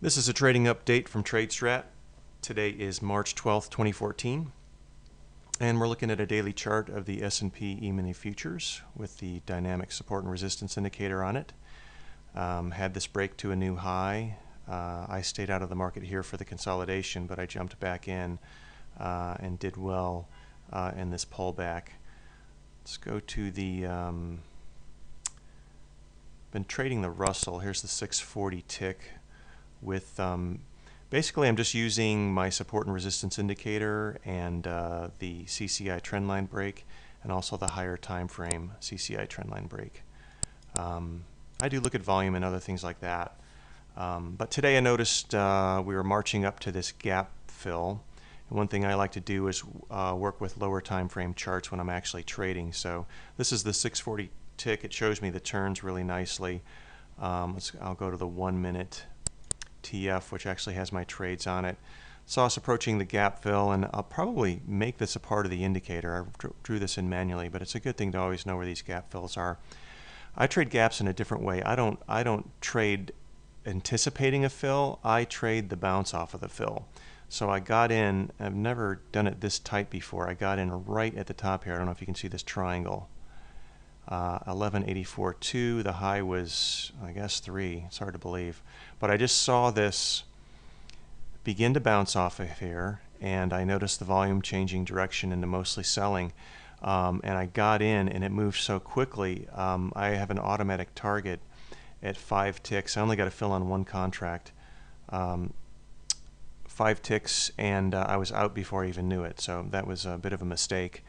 This is a trading update from TradeStrat. Today is March 12th, 2014, and we're looking at a daily chart of the S&P E-mini futures with the dynamic support and resistance indicator on it. Had this break to a new high. I stayed out of the market here for the consolidation, but I jumped back in and did well in this pullback. Let's go to the been trading the Russell. Here's the 640 tick with basically I'm just using my support and resistance indicator and the CCI trendline break, and also the higher time frame CCI trendline break. I do look at volume and other things like that, but today I noticed we were marching up to this gap fill, and one thing I like to do is work with lower time frame charts when I'm actually trading. So this is the 640 tick. It shows me the turns really nicely. I'll go to the 1 minute TF, which actually has my trades on it. Saw us approaching the gap fill, and I'll probably make this a part of the indicator. I drew this in manually, but it's a good thing to always know where these gap fills are. I trade gaps in a different way. I don't trade anticipating a fill. I trade the bounce off of the fill. So I got in. I've never done it this tight before. I got in right at the top here. I don't know if you can see this triangle. 1184.2. The high was, I guess, 3. It's hard to believe, but I just saw this begin to bounce off of here, and I noticed the volume changing direction into mostly selling, and I got in, and it moved so quickly. I have an automatic target at 5 ticks. I only got to fill on one contract. 5 ticks, and I was out before I even knew it, so that was a bit of a mistake.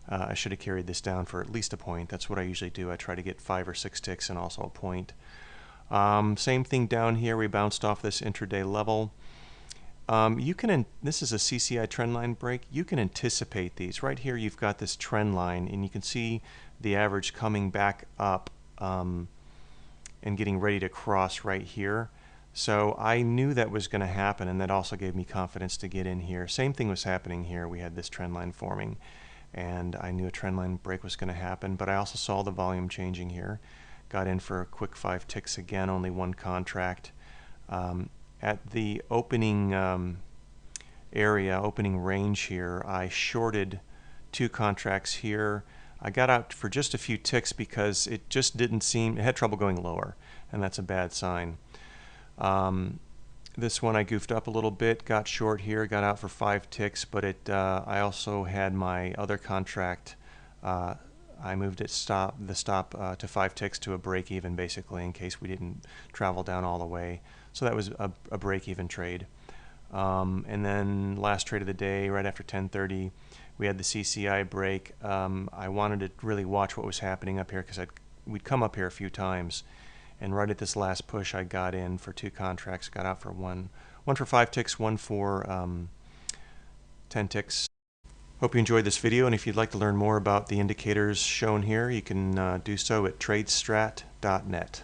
I should have carried this down for at least a point. That's what I usually do. I try to get 5 or 6 ticks and also a point. Same thing down here. We bounced off this intraday level. This is a CCI trendline break. You can anticipate these. Right here you've got this trend line, and you can see the average coming back up and getting ready to cross right here. So I knew that was going to happen, and that also gave me confidence to get in here. Same thing was happening here. We had this trend line forming, and I knew a trendline break was going to happen, but I also saw the volume changing here. Got in for a quick 5 ticks again, only one contract. At the opening opening range here, I shorted 2 contracts here. I got out for just a few ticks because it just didn't seem, it had trouble going lower, and that's a bad sign. This one I goofed up a little bit, got short here, got out for 5 ticks, but I also had my other contract. I moved the stop to 5 ticks to a break even, basically, in case we didn't travel down all the way. So that was a break even trade. And then last trade of the day, right after 10:30, we had the CCI break. I wanted to really watch what was happening up here because we'd come up here a few times. And right at this last push, I got in for 2 contracts, got out for one for 5 ticks, one for 10 ticks. Hope you enjoyed this video, and if you'd like to learn more about the indicators shown here, you can do so at tradestrat.net.